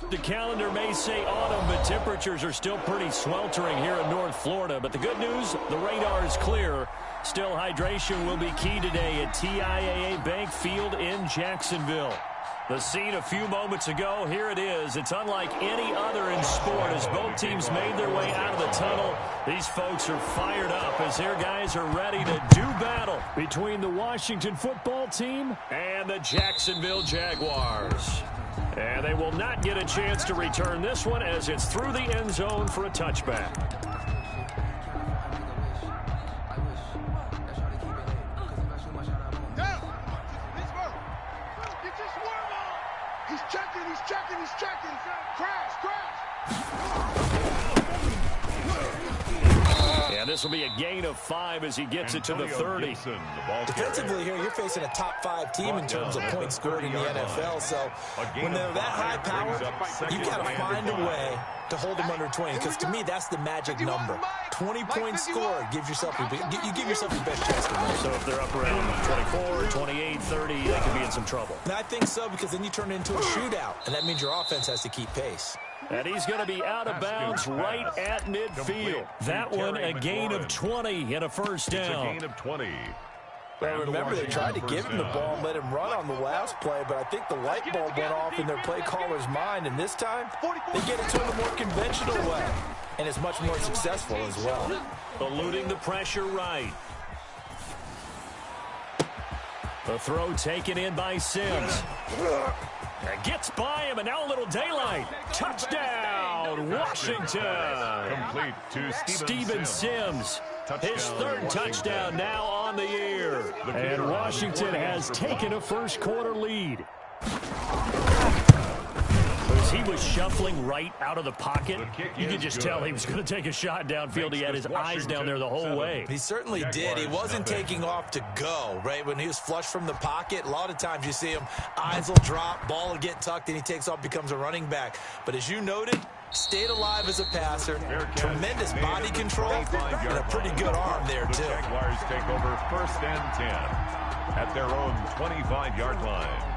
The calendar may say autumn, but temperatures are still pretty sweltering here in North Florida. But the good news, the radar is clear. Still, hydration will be key today at TIAA Bank Field in Jacksonville. The scene a few moments ago, here it is. It's unlike any other in sport as both teams made their way out of the tunnel. These folks are fired up as their guys are ready to do battle between the Washington football team and the Jacksonville Jaguars. And they will not get a chance to return this one as it's through the end zone for a touchback. He's checking. Crash. And this will be a gain of 5 as he gets it to the 30. Defensively here, you're facing a top 5 team in terms of points scored in the NFL. So when they're that high powered, you got to find a way to hold them under 20. Because to me, that's the magic number. 20 points scored. You give yourself your best chance to win. So if they're up around 24, 28, 30, they could be in some trouble. And I think so, because then you turn it into a shootout, and that means your offense has to keep pace. And he's going to be out of bounds right at midfield. That one, a gain of 20 and a first down. It's a gain of 20. Well, remember, they tried to give him the ball and let him run on the last play, but I think the light bulb went off in their play caller's mind, and this time, they get it to him a more conventional way, and it's much more successful as well. Eluding the pressure right. The throw taken in by Sims. Gets by him, and now a little daylight. Touchdown, Washington. Complete to Steven Sims. His third touchdown now on the year. And Washington has taken a first quarter lead. As he was shuffling right out of the pocket, you could just tell he was going to take a shot downfield. He had his eyes down there the whole way. He certainly did. He wasn't taking off to go, right? When he was flush from the pocket, a lot of times you see him, eyes will drop, ball will get tucked, and he takes off, becomes a running back. But as you noted, stayed alive as a passer, tremendous body control, and a pretty good arm there, too. The Jaguars take over 1st and 10 at their own 25-yard line.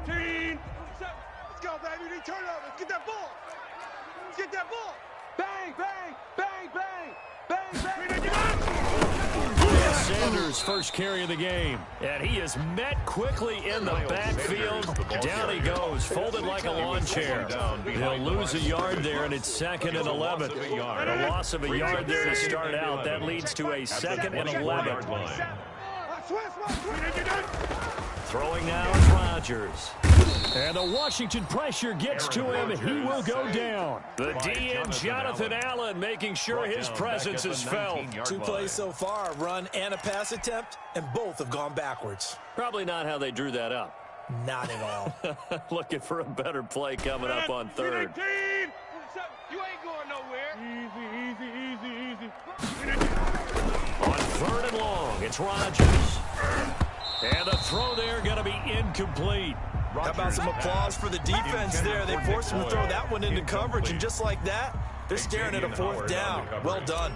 Let's go, baby. We turn it over. Get that ball. Get that ball. Bang, bang, bang, bang. Bang, bang. Sanders' first carry of the game. And he is met quickly in the backfield. Down he goes, folded like a lawn chair. He'll lose a yard there, and it's 2nd and 11. A loss of a yard there to start out. That leads to a 2nd and 11. Throwing now is Rodgers. And the Washington pressure gets to him. He will go down. The DN, Jonathan Allen, making sure his presence is felt. 2 plays so far, a run and a pass attempt, and both have gone backwards. Probably not how they drew that up. Not at all. Looking for a better play coming up on 3rd. You ain't going nowhere. Easy. On 3rd and long, it's Rodgers. And the throw there going to be incomplete. How about some applause for the defense there? They forced him to throw that one into coverage, and just like that, they're staring at a 4th down. Well done.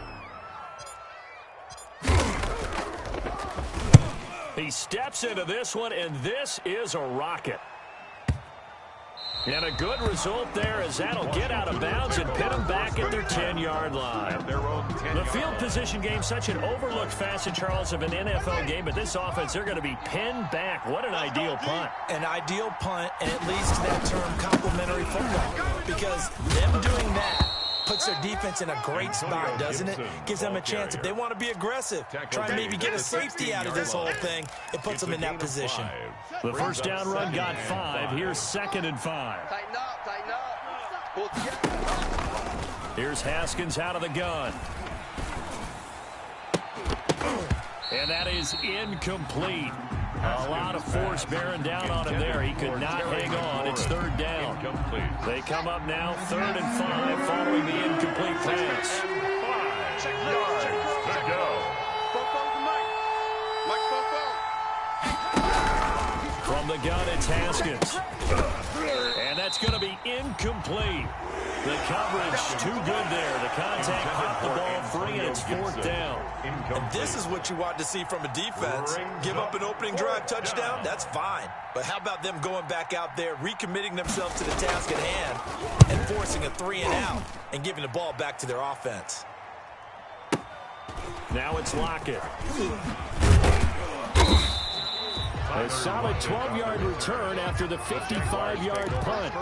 He steps into this one, and this is a rocket. And a good result there as that'll get out of bounds and pin them back at their 10-yard line. The field position game, such an overlooked facet, Charles, of an NFL game, but this offense, they're going to be pinned back. What an ideal punt. An ideal punt, and it leads to that term complementary football, because them doing that puts their defense in a great spot, doesn't it? Gives them a chance. If they want to be aggressive, try and maybe get a safety out of this whole thing, it puts them in that position. The first down run got 5. Here's 2nd and 5. Tighten up. Here's Haskins out of the gun. And that is incomplete. A lot of force bearing down on him there. He could not hang on. It's 3rd down. They come up now 3rd and 5 following the incomplete pass. 5 yards to go. From the gun, it's Haskins. And that's going to be incomplete. The coverage too good there. The contact popped the ball free, and it's 4th down. And this is what you want to see from a defense. Give up an opening drive touchdown, that's fine. But how about them going back out there, recommitting themselves to the task at hand, and forcing a 3-and-out and giving the ball back to their offense. Now it's Lockett. A solid 12-yard return after the 55-yard punt.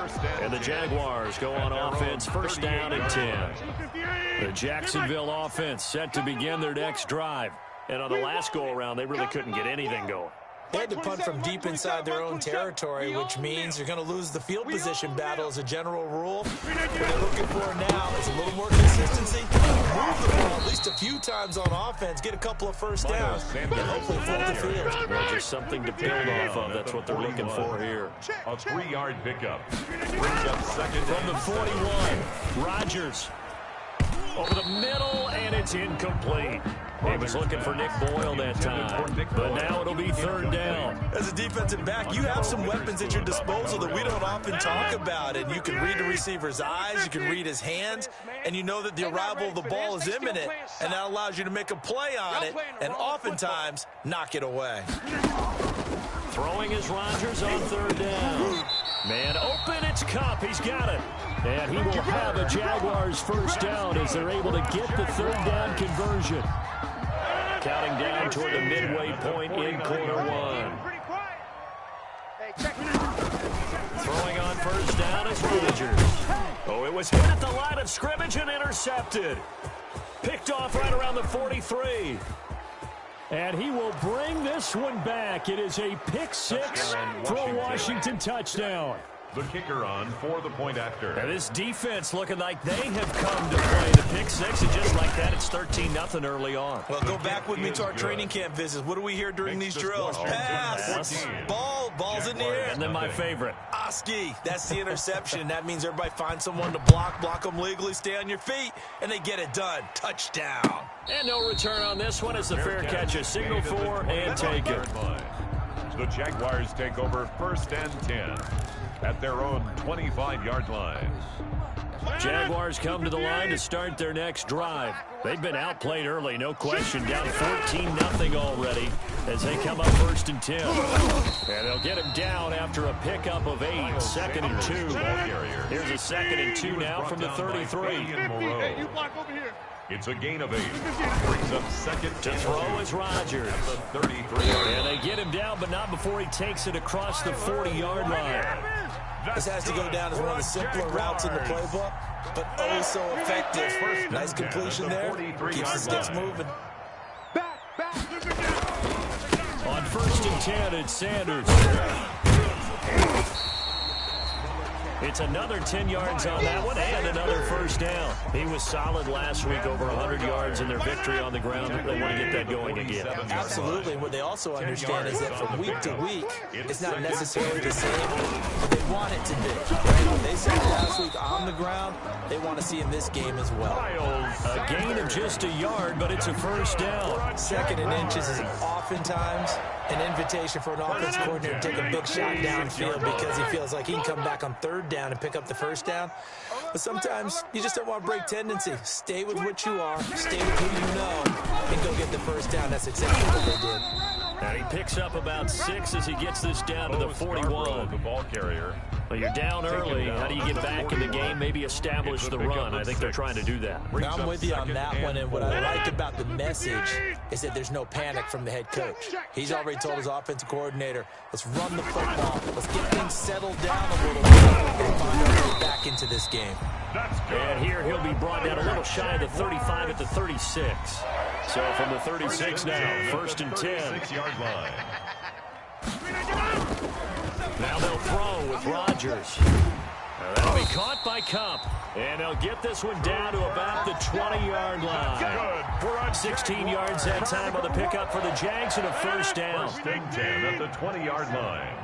And the Jaguars go on offense, 1st down and 10. The Jacksonville offense set to begin their next drive. And on the last go-around, they really couldn't get anything going. They had to punt from deep inside their own territory, which means you're going to lose the field position battle as a general rule. What they're looking for now is a little more consistency. Move the ball at least a few times on offense, get a couple of first downs, and hopefully flip the field. Well, just something to build off of. That's what they're looking for here. A 3-yard pickup. Brings up 2nd from the 41. Rodgers over the middle, and it's incomplete. He was looking for Nick Boyle that time, but now it'll be 3rd down. As a defensive back, you have some weapons at your disposal that we don't often talk about, and you can read the receiver's eyes, you can read his hands, and you know that the arrival of the ball is imminent, and that allows you to make a play on it, and oftentimes knock it away. Throwing is Rodgers on 3rd down. Man open, it's Kupp. He's got it. And he will have a Jaguars 1st down as they're able to get the 3rd down conversion. Counting down toward the midway point in quarter 1. Throwing on 1st down is Rodgers. Oh, it was hit at the line of scrimmage and intercepted. Picked off right around the 43. And he will bring this one back. It is a pick 6 for a Washington touchdown. The kicker on for the point after. And this defense looking like they have come to play the pick 6, and just like that, it's 13-0 early on. Well, go back with me to our training camp visits. What do we hear during these drills? Pass, ball's in the air. And then my favorite. Oski, that's the interception. That means everybody finds someone to block them legally, stay on your feet, and they get it done. Touchdown. And no return on this one as the fair catch is signaled for and taken. The Jaguars take over 1st and 10 at their own 25-yard line. Jaguars come to the line to start their next drive. They've been outplayed early, no question, down 14-0 already as they come up 1st and 10. And they'll get him down after a pickup of 8, 2nd and 2. Here's a 2nd and 2 now from the 33. Hey, you block over here. It's a gain of 8. Brings up 2nd to throw is Rodgers. At the 33. And they get him down, but not before he takes it across the 40-yard line. This has to go down as one of the simpler routes in the playbook, but oh so effective. Nice completion there. Keeps the sticks moving. On 1st and 10, it's Sanders. It's another 10 yards on that one and another 1st down. He was solid last week, over 100 yards in their victory on the ground. They want to get that going again. Absolutely. What they also understand is that from week to week, it's not necessarily the same, but they want it to be. Right? They said last week on the ground, they want to see in this game as well. A gain of just a yard, but it's a 1st down. 2nd and inches is oftentimes an invitation for an offense coordinator to take a big shot downfield because he feels like he can come back on 3rd down and pick up the 1st down. But sometimes you just don't want to break tendency. Stay with what you are, stay with who you know, and go get the 1st down. That's exactly what they did. And he picks up about 6 as he gets this down to the 41. The ball carrier. Well, you're down early. How do you get back in the game? Maybe establish the run. I think they're trying to do that. Now, I'm with you on that one, and what I like about the message is that there's no panic from the head coach. He's already told his offensive coordinator, let's run the football. Let's get things settled down a little bit and find our way back into this game. And here he'll be brought down a little shy of the 35 at the 36. So from the 36 now, 1st and 10. Now they'll throw with Rodgers. That'll be caught by Kupp. And they'll get this one down to about the 20-yard line. 16 yards that time on the pickup for the Jags and a 1st down. 1st and 10 at the 20-yard line.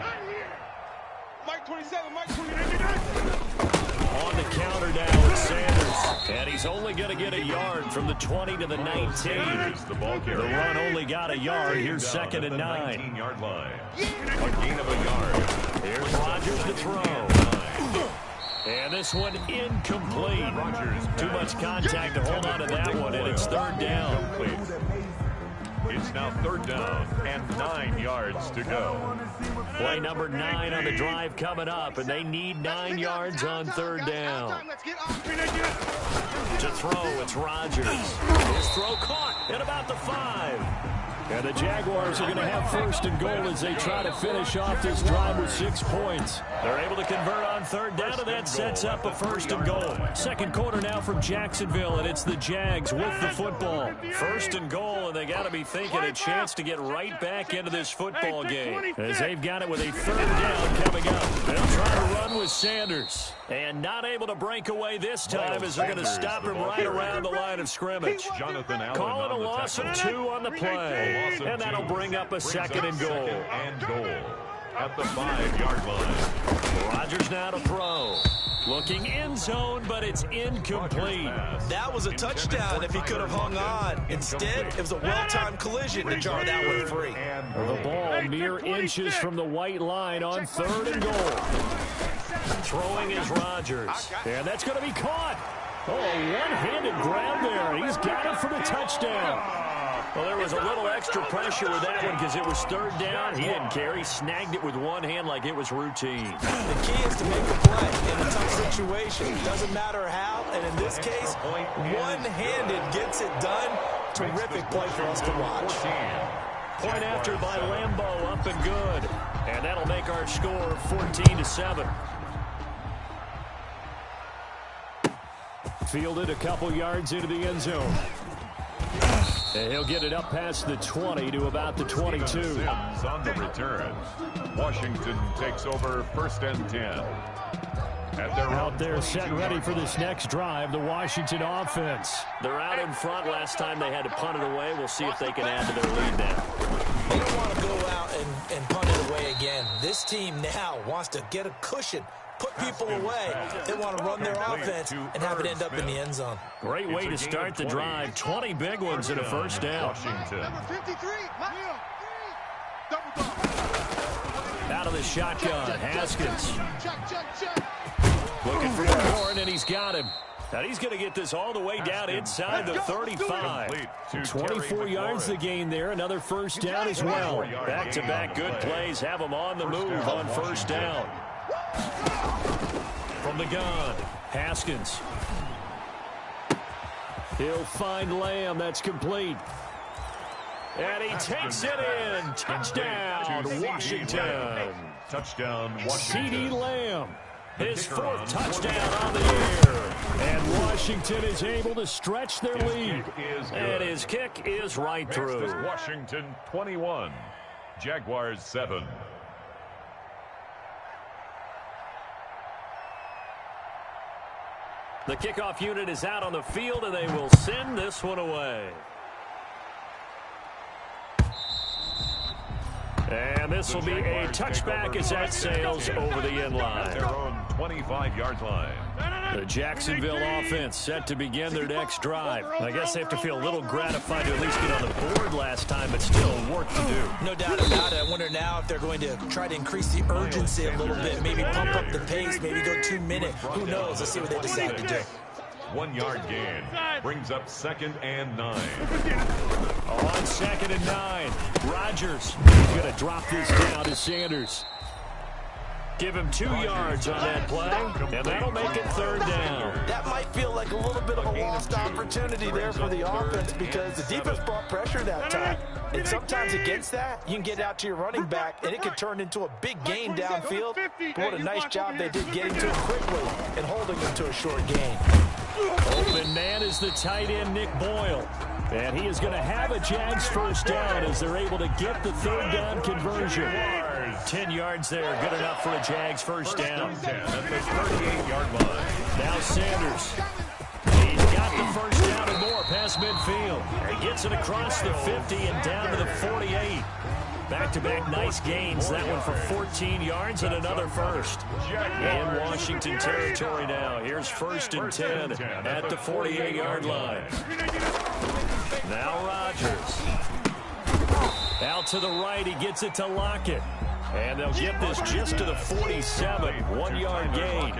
Mike 27, Mike 29. On the counter now with Sanders. And he's only going to get a yard from the 20 to the 19. The run only got a yard. Here's 2nd and 9. 19-yard line. A gain of a yard. Here's Rodgers to throw. And this one incomplete. Too much contact to hold on to that one, and it's 3rd down. It's now 3rd down and 9 yards to go. Play number 9 on the drive coming up, and they need 9 yards on 3rd down. To throw, it's Rodgers. His throw caught at about the 5. And the Jaguars are going to have 1st and goal as they try to finish off this drive with 6 points. They're able to convert on 3rd down, and that sets up a 1st and goal. Second quarter now from Jacksonville, and it's the Jags with the football. 1st and goal, and they got to be thinking a chance to get right back into this football game as they've got it with a 3rd down coming up. They'll try to run with Sanders. And not able to break away this time as they're going to stop him right around the line of scrimmage. Calling a loss of 2 on the play. And that'll bring up a 2nd and goal. At the 5-yard line. Rodgers now to throw. Looking end zone, but it's incomplete. That was a touchdown if he could have hung on. Instead, it was a well-timed collision to jar that one free. The ball mere inches from the white line on 3rd and goal. Throwing is Rodgers. And that's going to be caught. Oh, a one-handed grab there. He's got it for the touchdown. Well, there was a little extra pressure with that one because it was 3rd down. He didn't care. He snagged it with one hand like it was routine. The key is to make a play in a tough situation. Doesn't matter how, and in this case, one-handed gets it done. Terrific play for us to watch. Point after by Lambeau, up and good. And that'll make our score 14-7. Fielded a couple yards into the end zone. And he'll get it up past the 20 to about the 22. Sims on the return. Washington takes over 1st and 10. Out there set ready for this next drive, the Washington offense. They're out in front. Last time they had to punt it away. We'll see if they can add to their lead now. They don't want to go out and punt it away again. This team now wants to get a cushion, put people away. They want to run their offense and have it end up in the end zone. Great way to start the drive. 20 big ones and a 1st down. Out of the shotgun, Haskins. Looking for Warren, and he's got him. Now he's going to get this all the way down inside the 35. 24 yards the gain there. Another 1st down as well. Back-to-back good plays have him on the move on 1st down. From the gun, Haskins. He'll find Lamb. That's complete. And he takes it in. Touchdown, Washington. Touchdown, Washington. CeeDee Lamb. His 4th touchdown on the year. And Washington is able to stretch their lead. And his kick is right through. Washington 21, Jaguars 7. The kickoff unit is out on the field, and they will send this one away. And this will be a touchback as that sails over the end line. Their own 25-yard line. The Jacksonville offense set to begin their next drive. I guess they have to feel a little gratified to at least get on the board last time, but still work to do. No doubt about it. I wonder now if they're going to try to increase the urgency a little bit, maybe pump up the pace, maybe go 2 minutes. Who knows? Let's see what they decide to do. 1-yard gain brings up 2nd and 9. On 2nd and 9, Rodgers is going to drop this down to Sanders. Give him 2 yards on that play, and that'll make it 3rd down. That might feel like a little bit of a lost opportunity there for the offense because the defense brought pressure that time. And sometimes against that, you can get out to your running back, and it could turn into a big gain downfield. But what a nice job they did getting to him quickly and holding him to a short gain. Open man is the tight end, Nick Boyle. And he is going to have a Jags 1st down as they're able to get the 3rd down conversion. 10 yards there, good enough for a Jags 1st down. At the 38-yard line. Now Sanders. He's got the 1st down and more past midfield. He gets it across the 50 and down to the 48. Back-to-back nice gains. That one for 14 yards and another first. In Washington territory now. Here's 1st and 10 at the 48-yard line. Now Rodgers. Out to the right. He gets it to Lockett. And they'll get this just to the 47. 1-yard gain.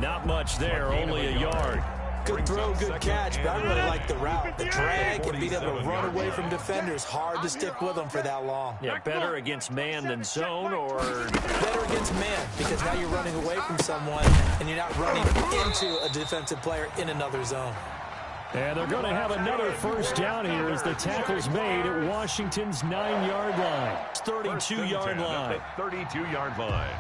Not much there, only a yard. Good throw, good catch, but I really like the route. The drag and being able to run away from defenders. Hard to stick with them for that long. Yeah, better against man than zone, or better against man, because now you're running away from someone and you're not running into a defensive player in another zone. And they're going to have another first down here as the tackle's made at Washington's 9-yard line. 32-yard line. 32-yard line.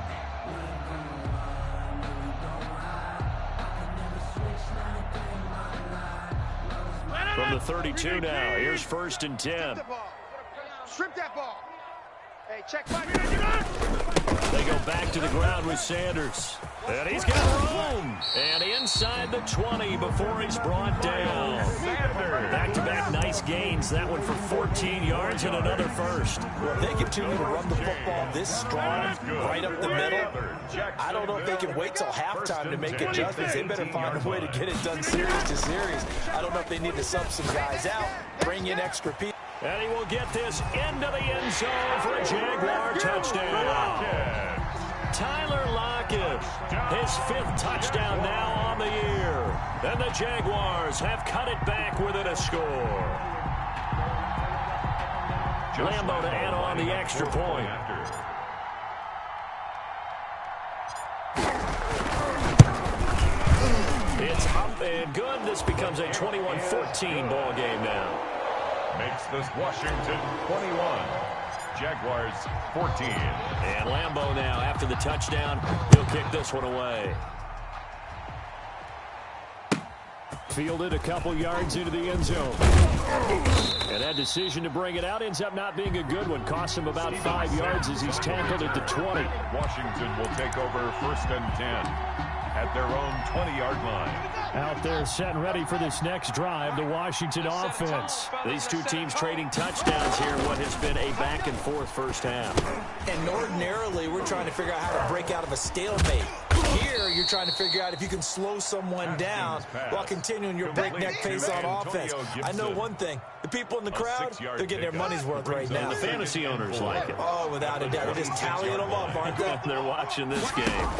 From the 32 now, here's 1st and 10. Strip that ball. Hey, check back. They go back to the ground with Sanders. And he's got room. And inside the 20 before he's brought down. Back-to-back nice gains. That one for 14 yards and another first. Well, if they continue to run the football this strong, right up the middle, I don't know if they can wait till halftime to make adjustments. They better find a way to get it done series to series. I don't know if they need to sub some guys out, bring in extra people. And he will get this into the end zone for a Jaguar touchdown. Tyler Lockett, his 5th touchdown now on the year. And the Jaguars have cut it back within a score. Lambo to add on the extra point. It's up and good. This becomes a 21-14 ball game now. Makes this Washington 21. Jaguars 14. And Lambo now, after the touchdown, he'll kick this one away. Fielded a couple yards into the end zone. And that decision to bring it out ends up not being a good one. Costs him about 5 yards as he's tackled at the 20. Washington will take over 1st and 10 at their own 20-yard line. Out there set and ready for this next drive, the Washington offense. These two teams trading touchdowns here in what has been a back-and-forth first half. And ordinarily, we're trying to figure out how to break out of a stalemate. Here, you're trying to figure out if you can slow someone down while continuing your breakneck pace on offense. I know one thing. The people in the crowd, they're getting their money's worth right now. The fantasy owners like it. Oh, without a doubt. They're just tallying them up, aren't they? They're watching this game.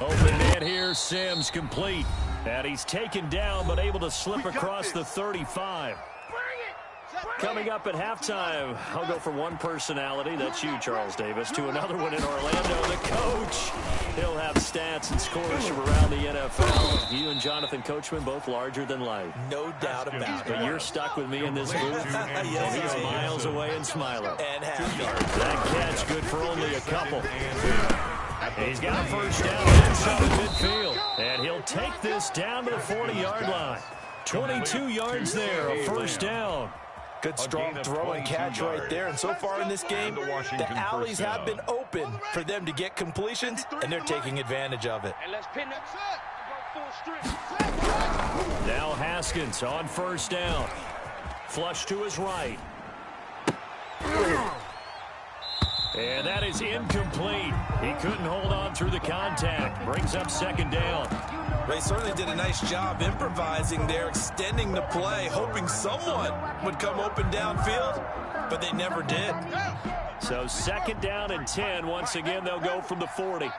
Open man here, Sims complete. And he's taken down, but able to slip across the 35. Coming up at halftime, I'll go from one personality, that's you, Charles Davis, to another one in Orlando, the coach. He'll have stats and scores from around the NFL. You and Jonathan Coachman, both larger than life. No doubt about it. But you're stuck with me in this booth. Yes, and he's miles away and smiling. And happy. That catch good for only a couple. He's got a first down inside the midfield. And he'll take this down to the 40-yard line. 22 yards there, a first down. Good strong throw and catch right there. And so far in this game, the alleys have been open for them to get completions, and they're taking advantage of it. Now Haskins on first down. Flush to his right. And that is incomplete. He couldn't hold on through the contact. Brings up second down. They certainly did a nice job improvising there, extending the play, hoping someone would come open downfield, but they never did. So second down and 10. Once again, they'll go from the 40. To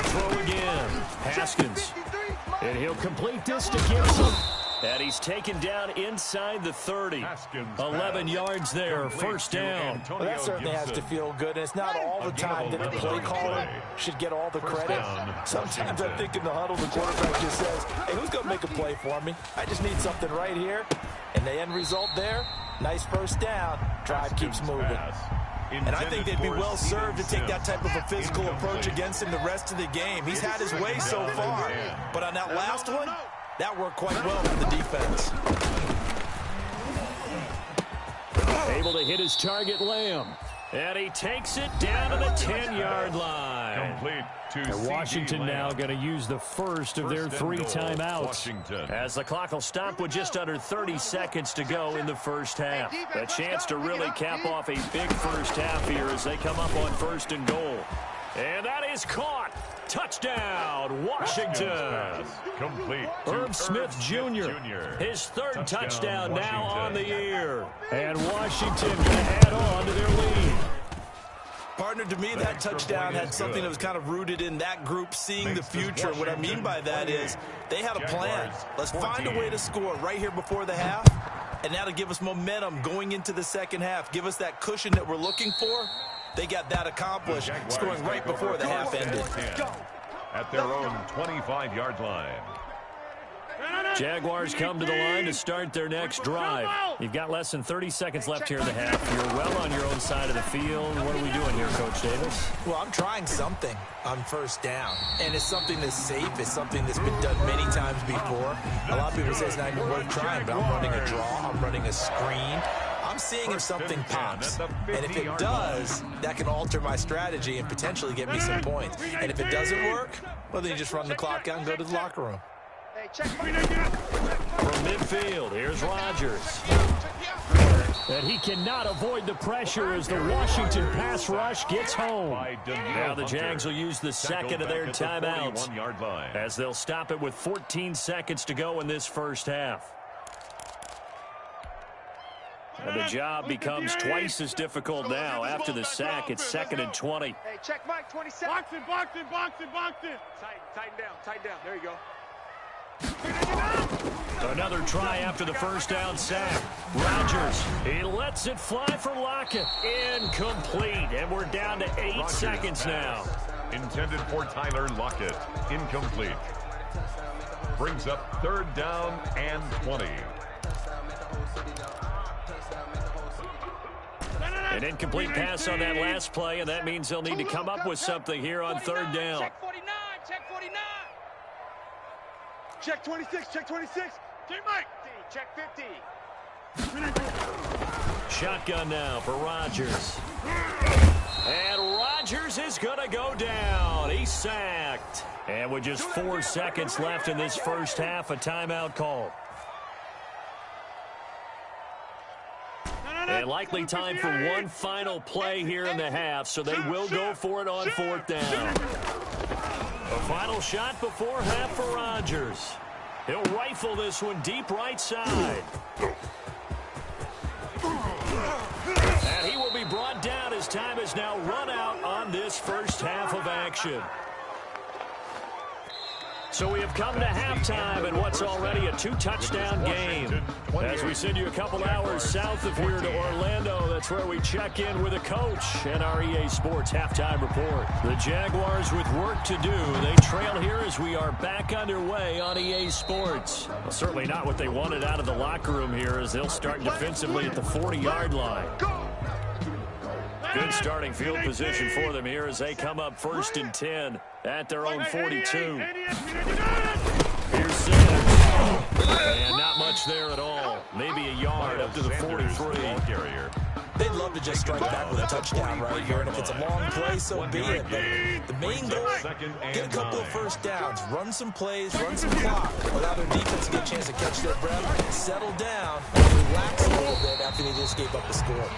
throw again. Haskins. And he'll complete this to Gibson. And he's taken down inside the 30. 11 yards there, first down. Well, that certainly has to feel good. And it's not all the time that the play caller should get all the credit. Sometimes I think in the huddle, the quarterback just says, hey, who's going to make a play for me? I just need something right here. And the end result there, nice first down. Drive keeps moving. And I think they'd be well served to take that type of a physical approach against him the rest of the game. He's had his way so far. But on that last one, that worked quite well for the defense. Able to hit his target, Lamb. And he takes it down to the 10-yard line. line. Complete to And Washington CD now Lamb. going to use the first of their First and 3 goal, timeouts. Washington. As the clock will stop with just under 30 seconds to go in the first half. A chance to really cap off a big first half here as they come up on first and goal. And that is caught. Touchdown, Washington. Pass complete to Irv Smith Jr. His third touchdown now on the year. And Washington going to add on to their lead. Partner, to me, that touchdown had something that was kind of rooted in that group seeing the future. And what I mean by that is they had a plan. Let's find a way to score right here before the half. And that'll give us momentum going into the second half. Give us that cushion that we're looking for. They got that accomplished, scoring right before the half ended. At their own 25-yard line. Jaguars come to the line to start their next drive. You've got less than 30 seconds left here in the half. You're well on your own side of the field. What are we doing here, Coach Davis? Well, I'm trying something on first down, and it's something that's safe. It's something that's been done many times before. A lot of people say it's not even worth trying, but I'm running a draw. I'm running a screen. I'm seeing if something pops, and if it does, that can alter my strategy and potentially get me some points. And if it doesn't work, well, then you just run the clock out and go to the locker room. From midfield, here's Rodgers. And he cannot avoid the pressure as the Washington pass rush gets home. Now the Jags will use the second of their timeouts as they'll stop it with 14 seconds to go in this first half. And the job becomes twice as difficult now. After the sack, it's 2nd and 20. Hey, check Mike, 27. Boxing. Tighten down. There you go. Another try after the first down sack. Rodgers, he lets it fly for Lockett. Incomplete, and we're down to 8 seconds now. Intended for Tyler Lockett. Incomplete. Brings up 3rd down and 20. An incomplete pass on that last play, and that means they'll need to come up with something here on 3rd down. Check 49. Check 26. Check 26. Check Mike. Check 50. Shotgun now for Rodgers. And Rodgers is going to go down. He's sacked. And with just 4 seconds left in this first half, a timeout call. And likely time for one final play here in the half, so they will go for it on 4th down. A final shot before half for Rodgers. He'll rifle this one deep right side. And he will be brought down as time has now run out on this first half of action. So we have come to halftime in what's already a 2-touchdown game. As we send you a couple hours south of here to Orlando, that's where we check in with a coach and our EA Sports halftime report. The Jaguars with work to do. They trail here as we are back underway on EA Sports. Well, certainly not what they wanted out of the locker room here as they'll start defensively at the 40-yard line. Good starting field position for them here as they come up 1st and 10 at their own 42. Here's Sanders. And not much there at all. Maybe a yard up to the 43. They'd love to just strike back with a touchdown right here, and if it's a long play, so be it. But the main goal, get a couple of first downs, run some plays, run some clock, allow their defense to get a chance to catch their breath, settle down, and relax a little bit after they just gave up the score.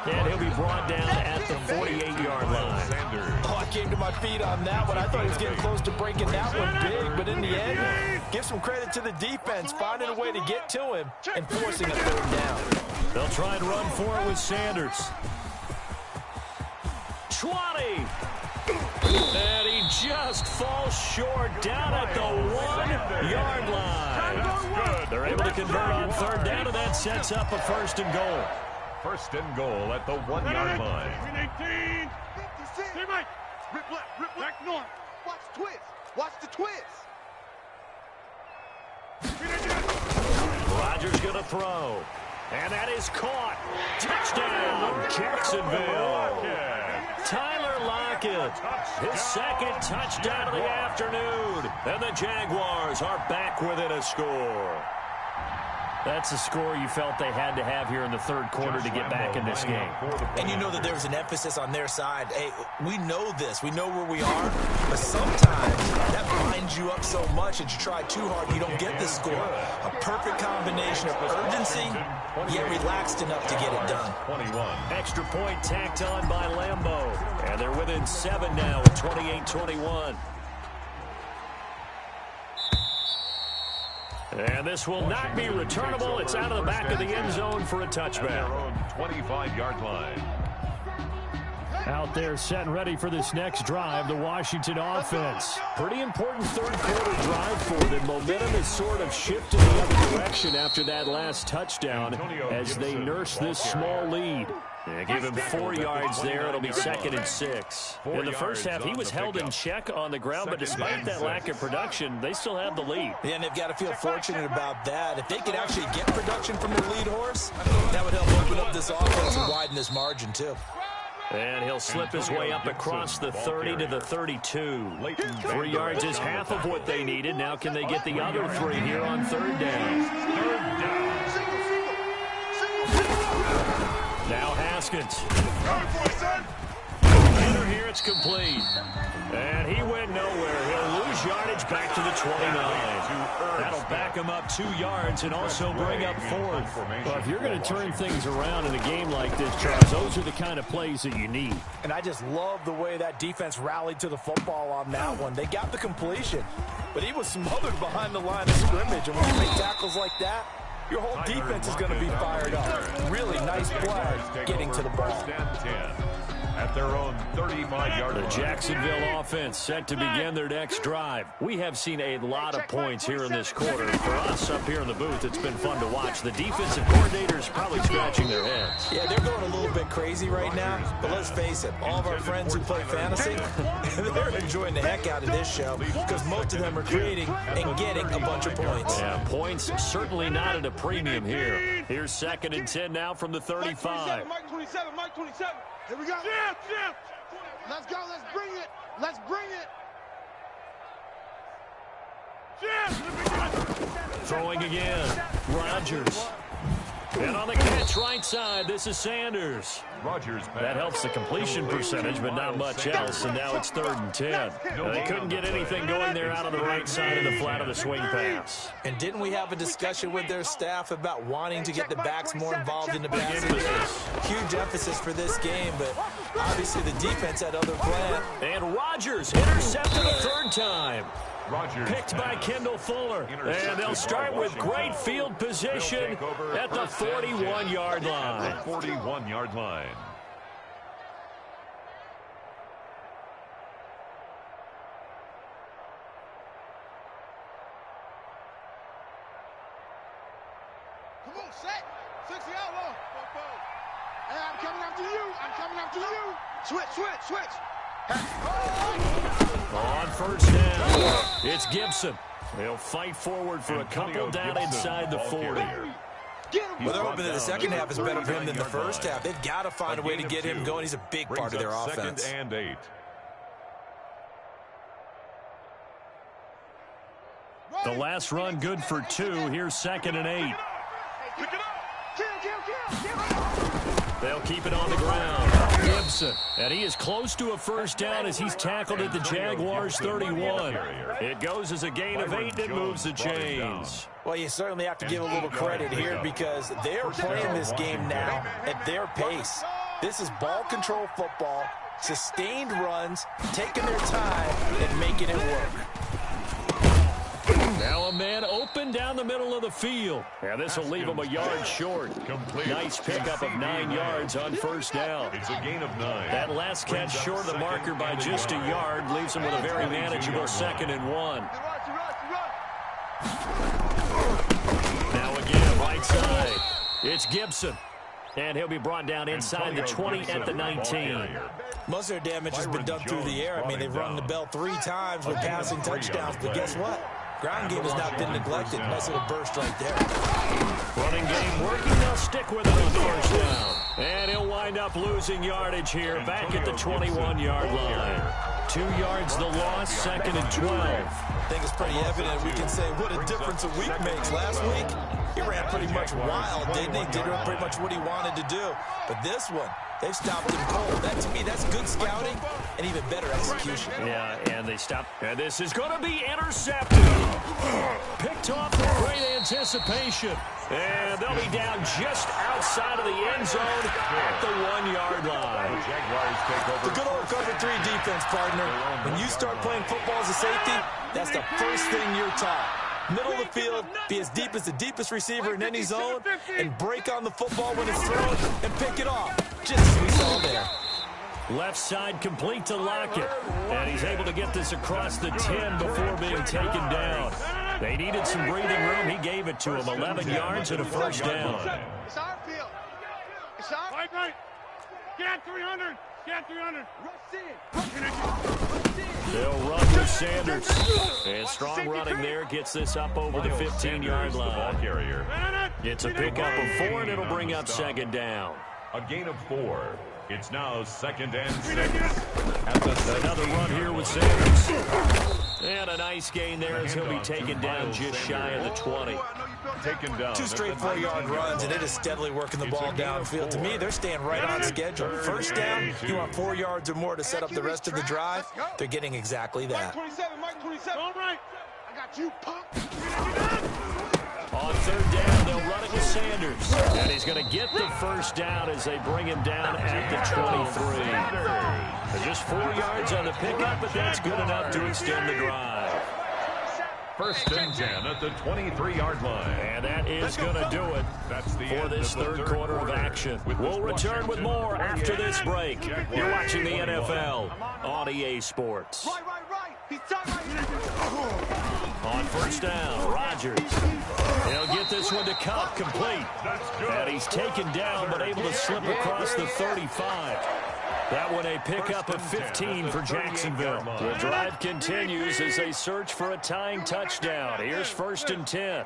And he'll be brought down at the 48-yard line. Oh, I came to my feet on that one. I thought he was getting close to breaking that one big, but in the end, give some credit to the defense, finding a way to get to him and forcing a 3rd down. They'll try and run for it with Sanders. 20. And he just falls short down at the 1-yard line. They're able to convert on 3rd down, and that sets up a 1st and goal. 1st and goal at the 1-yard line. 18. Stay Mike. Rip left. Back north. Watch the twist. Rodgers going to throw. And that is caught. Touchdown, Jacksonville. Tyler Lockett, his 2nd touchdown of the afternoon. And the Jaguars are back within a score. That's the score you felt they had to have here in the third quarter to get back in this game. And you know that there was an emphasis on their side. Hey, we know this. We know where we are. But sometimes that binds you up so much that you try too hard and you don't get the score. A perfect combination of urgency, yet relaxed enough to get it done. 21. Extra point tacked on by Lambeau. And they're within 7 now at 28-21. And this will not be returnable. It's out of the back of the end zone for a touchback. Their own 25-yard line. Out there set and ready for this next drive, the Washington offense. Pretty important third-quarter drive for them. Momentum has sort of shifted the other direction after that last touchdown as they nurse this small lead. Yeah, give him 4 yards there. It'll be 2nd and 6. In the first half, he was held in check on the ground, but despite that lack of production, they still have the lead. Yeah, and they've got to feel fortunate about that. If they could actually get production from their lead horse, that would help open up this offense and widen this margin, too. And he'll slip his way up across the 30 to the 32. 3 yards is half of what they needed. Now can they get the other 3 here on third down? Now Haskins. Enter here, it's complete. And he went nowhere. He'll lose yardage back to the 29. That'll back him up 2 yards and also bring up 4th. Well, if you're going to turn things around in a game like this, Charles, those are the kind of plays that you need. And I just love the way that defense rallied to the football on that one. They got the completion, but he was smothered behind the line of scrimmage. And when you make tackles like that, your whole defense is going to be fired up. Really nice play getting to the ball. At their own 35-yard line. The Jacksonville offense set to begin their next drive. We have seen a lot of points here in this quarter. For us up here in the booth, it's been fun to watch. The defensive coordinators probably scratching their heads. Yeah, they're going a little bit crazy right now. But let's face it, all of our friends who play fantasy, they're enjoying the heck out of this show because most of them are creating and getting a bunch of points. Yeah, points certainly not at a premium here. Here's 2nd and 10 now from the 35. Mike 27, Mike 27. Here we go. Jim. Let's go. Let's bring it. Let's bring it. Jim. Throwing again. Rodgers. And on the catch right side, this is Sanders. That helps the completion percentage, but not much else. And now it's 3rd and 10. They couldn't get anything going there out of the right side of the flat of the swing pass. And didn't we have a discussion with their staff about wanting to get the backs more involved in the passing game? Huge emphasis for this game, but obviously the defense had other plans. And Rodgers intercepted a 3rd time. Picked by Kendall Fuller. And they'll start with great field position at the 41-yard line. 41-yard line. Come on, set. 60 outlaw. Hey, I'm coming after you. I'm coming after you. Switch. On 1st down, it's Gibson. He'll fight forward for a couple down inside the 40. Well, they're hoping that the second half is better for him than the first half. They've got to find a way to get him going. He's a big part of their offense. 2nd and 8. The last run good for 2. Here's 2nd and 8. They'll keep it on the ground. Gibson. And he is close to a 1st down as he's tackled at the Jaguars 31. It goes as a gain of 8 and moves the chains. Well, you certainly have to give a little credit here because they're playing this game now at their pace. This is ball control football, sustained runs, taking their time and making it work. Now a man open down the middle of the field. And this will leave him a yard short. Nice pickup of 9 yards on 1st down. It's a gain of 9. That last catch short of the marker by just a yard leaves him with a very manageable 2nd and 1. Now again, right side. It's Gibson. And he'll be brought down inside the 20 at the 19. Most of their damage has been done through the air. I mean, they've rung the bell 3 times with passing touchdowns. But guess what? Ground game has not been neglected. Nice little burst right there. Running game working. They'll stick with it on 1st down. And he'll wind up losing yardage here back at the 21-yard line. 2 yards the loss, 2nd and 12. I think it's pretty evident. We can say what a difference a week makes. Last week, he ran pretty much wild, didn't he? Did pretty much what he wanted to do. But this one, they've stopped him cold. That, to me, that's good scouting and even better execution. Yeah, and they stopped. And this is going to be intercepted. Picked off with great anticipation. And they'll be down just outside of the end zone at the 1-yard line. The good old cover 3 defense, partner. When you start playing football as a safety, that's the first thing you're taught. Middle of the field, be as deep as the deepest receiver in any zone, and break on the football when it's thrown and pick it off. Just as we saw there. Left side complete to Lockett. And he's able to get this across the 10 before being taken down. They needed some breathing room. He gave it to him. 11 yards and a first down. It's our field. It's our field. Right. Get 300. Get 300. They'll run with Sanders. And strong running there gets this up over the 15-yard line. It's a pickup of 4, and it'll bring up 2nd down. A gain of 4. It's now 2nd and 6. Another run here with Sanders. And a nice gain there as he'll be taken down just shy of the 20. Taken down. 2 straight 4-yard runs, and it is steadily working the ball downfield. To me, they're staying right on schedule. First down, you want 4 yards or more to set up the rest of the drive. They're getting exactly that. Mike 27. All right. I got you, punk. On 3rd down, they'll run it with Sanders. And he's going to get the first down as they bring him down at the 23. Just 4 yards on the pickup, but that's good enough to extend the drive. 1st and 10 at the 23-yard line. And that is going to do it for this third quarter of action. We'll return with more after this break. You're watching the NFL on EA Sports. Right. He's tight right. On 1st down, Rodgers. He'll get this one to Cup, complete. And he's taken down, but able to slip across the 35. That one a pickup of 15 for Jacksonville. The drive continues as they search for a tying touchdown. Here's 1st and 10.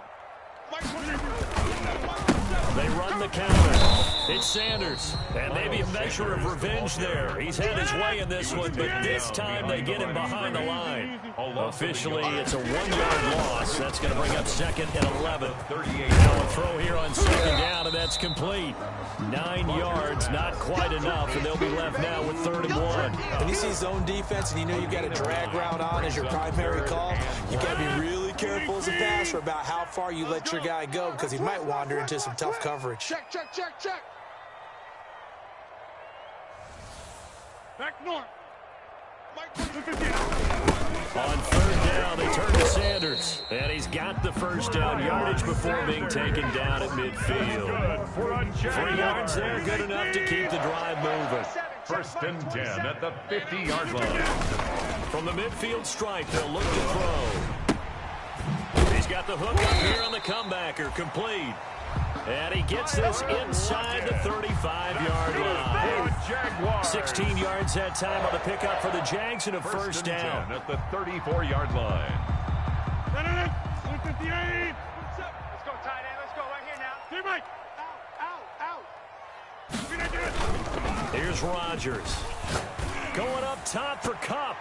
They run the counter. It's Sanders. And maybe a measure of revenge there. He's had his way in this one, but this time they get him behind the line. Officially, it's a 1-yard loss. That's going to bring up 2nd and 11. Now a throw here on 2nd down, and that's complete. 9 yards, not quite enough, and they'll be left now with 3rd and 1. When you see zone defense and you know you've got a drag route on as your primary call, you've got to be really careful as a passer about how far you let your guy go because he might wander into some tough coverage. Check. Back north. Mike On 3rd down, they turn to Sanders. And he's got the first down yardage before being taken down at midfield. 3 yards there, good enough to keep the drive moving. 1st and 10 at the 50-yard line. From the midfield stripe, they'll look to throw. He's got the hook up here on the comebacker, complete. And he gets this inside the 35-yard line. 16 yards that time on the pickup for the Jags and a first down. At the 34-yard line. 158. Let's go, tight end. Let's go right here now. Hey, Mike. Out. Here's Rodgers. Going up top for Kupp.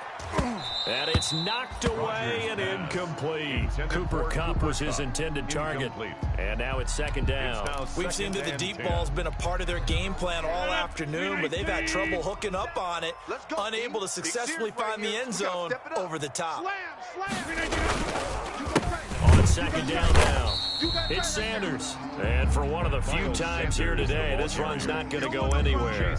And it's knocked away and incomplete. Cooper Kupp was his intended target. And now it's 2nd down. We've seen that the deep ball's been a part of their game plan all afternoon, but they've had trouble hooking up on it, unable to successfully find the end zone over the top. On 2nd down now, it's Sanders. And for one of the few times here today, this run's not going to go anywhere.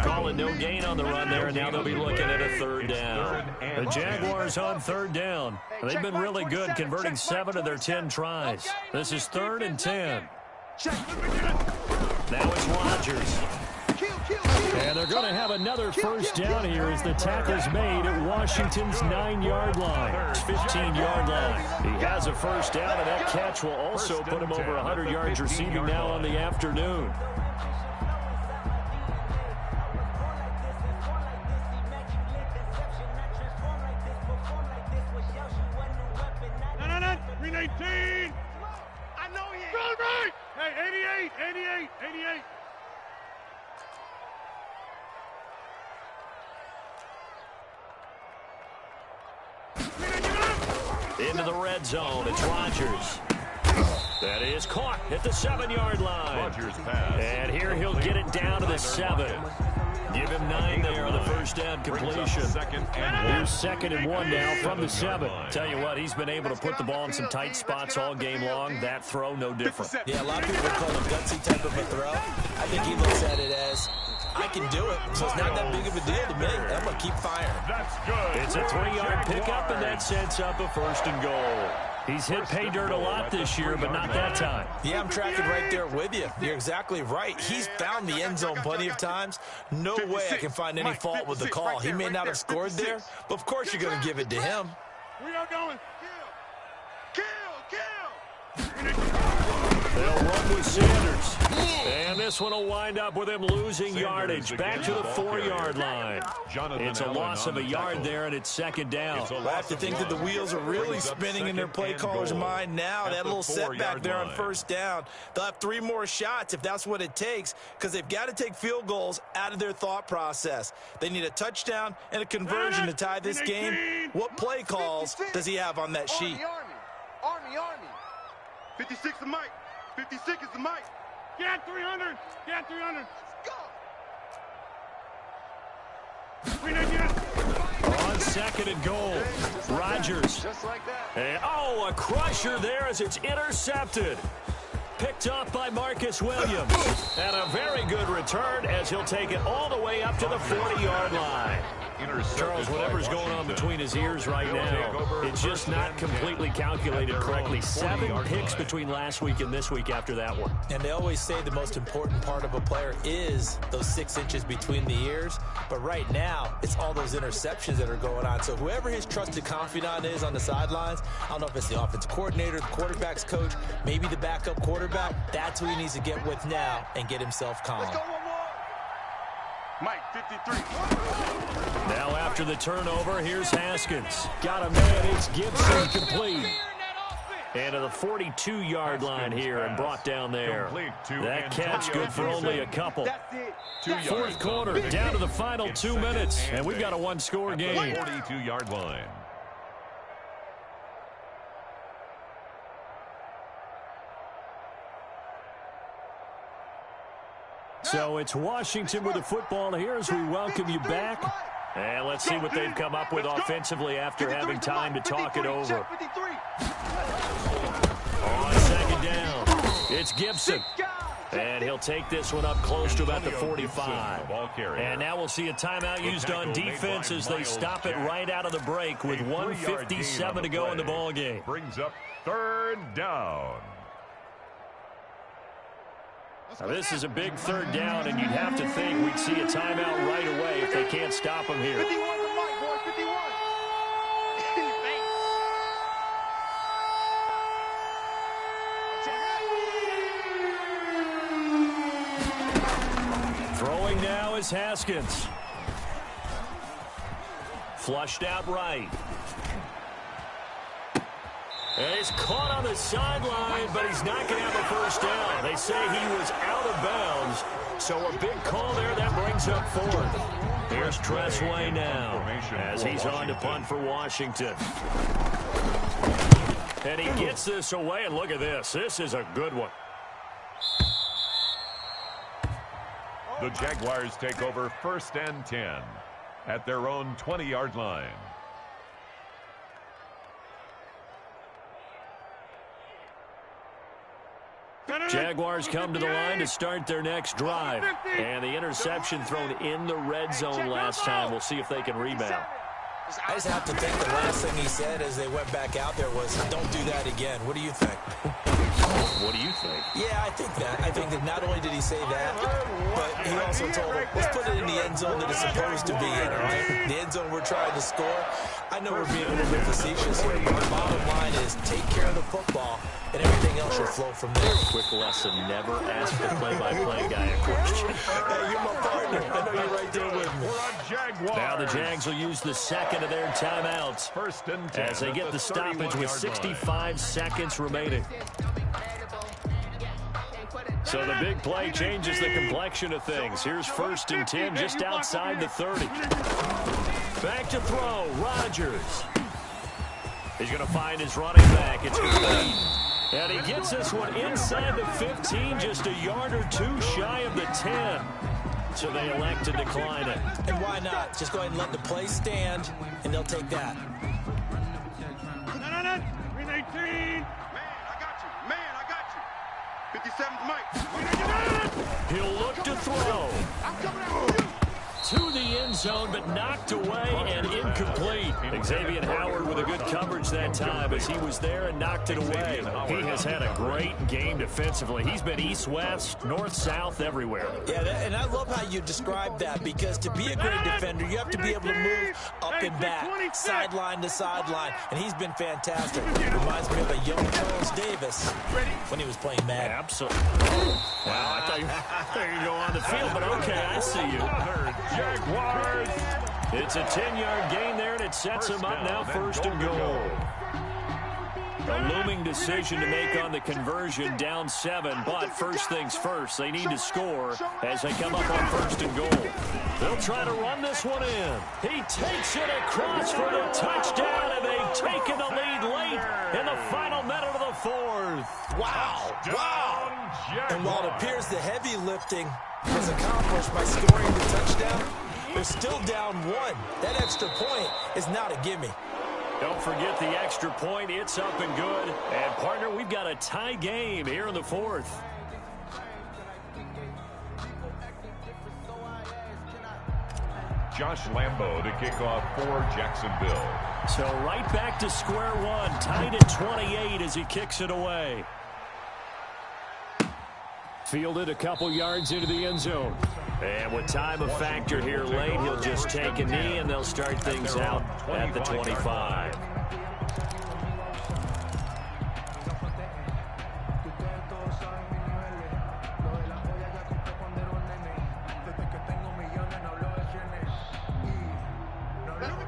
Calling no gain on the run there, and now they'll be looking at a 3rd down. The Jaguars on 3rd down. They've been really good, converting 7 of their 10 tries. This is 3rd and 10. Now it's Rodgers. And they're going to have another first down here as the tackle's made at Washington's 9-yard line. 15-yard line. He has a first down, and that catch will also put him over 100 yards receiving now on the afternoon. No. 319. I know he is. Go right. Hey, 88. Into the red zone. It's Rodgers. That is caught at the 7-yard line. Rodgers pass. And here he'll get it down to the 7. Give him 9 there on the first down completion. Here's 2nd and 1 now from the 7. Tell you what, he's been able to put the ball in some tight spots all game long. That throw, no different. Yeah, a lot of people call it a gutsy type of a throw. I think he looks at it as, I can do it, so it's not that big of a deal to me. I'm going to keep firing. That's good. It's a 3-yard pickup, and that sets up a 1st and goal. He's hit pay dirt a lot this year, but not that time. Yeah, I'm tracking right there with you. You're exactly right. He's found the end zone plenty of times. No way I can find any fault with the call. He may not have scored there, but of course you're going to give it to him. We are going. Kill! They'll run with Sanders. And this one will wind up with him losing yardage. Back to the 4-yard line. It's a loss of a yard there, and it's 2nd down. I have to think that the wheels are really spinning in their play caller's mind now. That little setback there on 1st down. They'll have 3 more shots if that's what it takes, because they've got to take field goals out of their thought process. They need a touchdown and a conversion to tie this game. What play calls does he have on that sheet? Army. 56 is Mike. 56 is the Mike. Get 300. Get 300. Let's go. We need you. On 2nd and goal, Rodgers. Just like that. And, a crusher there as it's intercepted. Picked up by Marcus Williams. And a very good return as he'll take it all the way up to the 40-yard line. Charles, whatever's going on between his ears right now, it's just not completely calculated correctly. 7 picks between last week and this week after that one. And they always say the most important part of a player is those 6 inches between the ears. But right now, it's all those interceptions that are going on. So whoever his trusted confidant is on the sidelines, I don't know if it's the offensive coordinator, the quarterback's coach, maybe the backup quarterback, that's who he needs to get with now and get himself calm. Let's go one more. Mike, 53. Now after the turnover, here's Haskins. Got a man, it's Gibson complete. And to the 42-yard line here and brought down there. That catch good for only a couple. That's it. 4th quarter, down to the final 2 minutes, and we've got a 1-score game. 42-yard line. So it's Washington with the football here as we welcome you back. And let's see what they've come up with offensively after having time to talk it over. On 2nd down, it's Gibson. And he'll take this one up close to about the 45. And now we'll see a timeout used on defense as they stop it right out of the break with 1:57 to go in the ball game. Brings up 3rd down. Now, this is a big 3rd down, and you'd have to think we'd see a timeout right away if they can't stop him here. 51 to Mike, boy, 51. Throwing now is Haskins. Flushed out right. And he's caught on the sideline, but he's not going to have a 1st down. They say he was out of bounds, so a big call there that brings up 4th. Here's Tressway now as he's on to punt for Washington. And he gets this away, and look at this. This is a good one. The Jaguars take over 1st and 10 at their own 20-yard line. Jaguars come to the line to start their next drive. And the interception thrown in the red zone last time. We'll see if they can rebound. I just have to think the last thing he said as they went back out there was, don't do that again. What do you think? What do you think? Yeah, I think that. I think that not only did he say that, but he also told him, let's put it in the end zone that it's supposed to be in, all right? The end zone we're trying to score. I know we're being a little bit facetious here, but the bottom line is take care of the football, and everything else will flow from there. Quick lesson, never ask the play-by-play guy a question. Hey, you're my partner. I know you're right there with me. Now the Jags will use the 2nd of their timeouts 1st and 10 as they get the stoppage with 65 seconds remaining. So the big play changes the complexion of things. Here's 1st and 10 just outside the 30. Back to throw, Rodgers. He's going to find his running back. It's complete. And he gets this one inside the 15, just a yard or two shy of the 10. So they elect to decline it. And why not? Just go ahead and let the play stand, and they'll take that. No. 318. Man, I got you. 57's Mike. He'll look to throw. I'm coming after you. To the end zone, but knocked away and incomplete. Xavier Howard with a good coverage that time as he was there and knocked it away. He has had a great game defensively. He's been east-west, north-south, everywhere. Yeah, and I love how you describe that, because to be a great defender, you have to be able to move up and back, sideline to sideline, and he's been fantastic. Reminds me of a young Charles Davis when he was playing Madden. Absolutely. Wow, I thought you were going to go on the field, but okay, I see you. Jaguars. It's a 10-yard gain there, and it sets them up now first and goal. A looming decision to make on the conversion, down 7, but first things first, they need to score as they come up on first and goal. They'll try to run this one in. He takes it across for the touchdown, and they've taken the lead late in the final minute of the fourth. Wow. And while it appears the heavy lifting was accomplished by scoring the touchdown, they're still down 1. That extra point is not a gimme. Don't forget the extra point. It's up and good. And, partner, we've got a tie game here in the fourth. Josh Lambo to kick off for Jacksonville. So right back to square one, tied at 28 as he kicks it away. Fielded a couple yards into the end zone. And with time a factor here late, he'll just take a knee, and they'll start things out at the 25.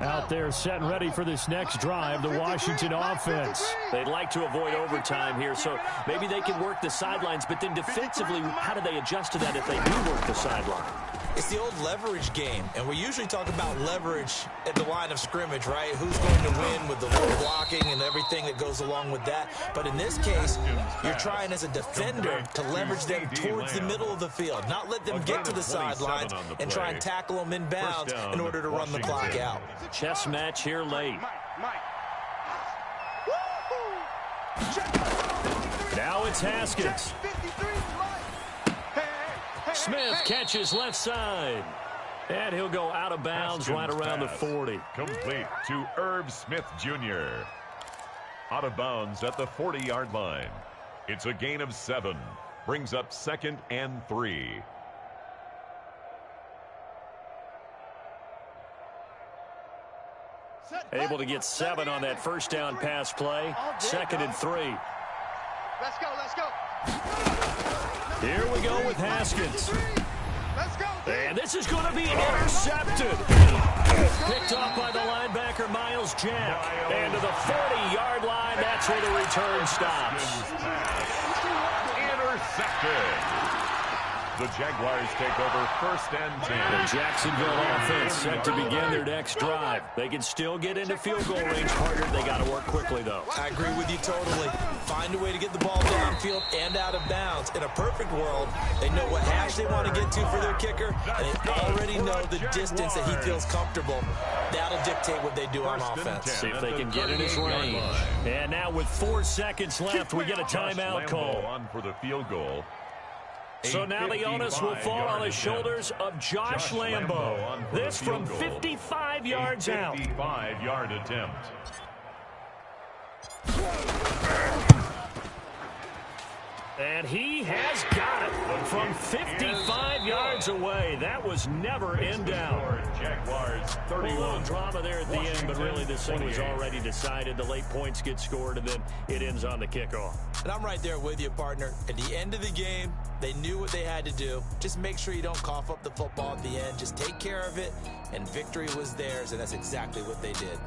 Out there set and ready for this next drive, the Washington offense. They'd like to avoid overtime here, so maybe they can work the sidelines, but then defensively, how do they adjust to that if they do work the sideline? It's the old leverage game, and we usually talk about leverage at the line of scrimmage, right? Who's going to win with the low blocking and everything that goes along with that. But in this case, you're trying as a defender to leverage them towards the middle of the field, not let them get to the sidelines and try and tackle them inbounds in order to run the clock out. Chess match here late. Now it's Haskins. Smith catches left side. And he'll go out of bounds right around the 40. Complete to Irv Smith Jr. Out of bounds at the 40-yard line. It's a gain of 7. Brings up 2nd and 3. Able to get 7 on that first down pass play. 2nd and 3. Let's go. Here we go with Haskins. Let's go. And this is going to be intercepted. Picked off by the linebacker, Miles Jack. And to the 40-yard line, that's where the return stops. Intercepted. The Jaguars take over 1st and 10. The Jacksonville offense set to begin their next drive. They can still get into field goal range, partner. They got to work quickly, though. I agree with you totally. Find a way to get the ball downfield and out of bounds. In a perfect world, they know what hash they want to get to for their kicker, and they already know the distance that he feels comfortable. That'll dictate what they do on offense. See if they can get in his range. And now with 4 seconds left, we get a timeout call. On for the field goal. So now the onus will fall on the shoulders of Josh Lambo. This from 55 yards out. 55-yard attempt. And he has got it from 55 yards away. That was never in doubt. Jaguars A little 31. drama there at the end, but really this thing was already decided. The late points get scored, and then it ends on the kickoff. And I'm right there with you, partner. At the end of the game, they knew what they had to do. Just make sure you don't cough up the football at the end. Just take care of it, and victory was theirs, and that's exactly what they did.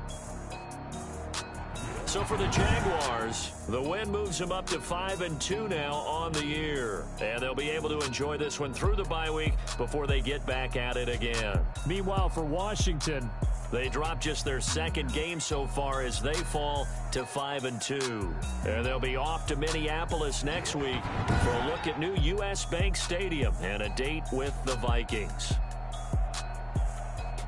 So for the Jaguars, the win moves them up to 5-2 now on the year. And they'll be able to enjoy this one through the bye week before they get back at it again. Meanwhile, for Washington, They drop just their second game so far as they fall to 5-2. And they'll be off to Minneapolis next week for a look at new U.S. Bank Stadium and a date with the Vikings.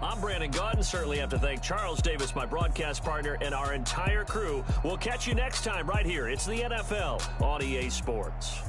I'm Brandon Gaudin. Certainly have to thank Charles Davis, my broadcast partner, and our entire crew. We'll catch you next time right here. It's the NFL on EA Sports.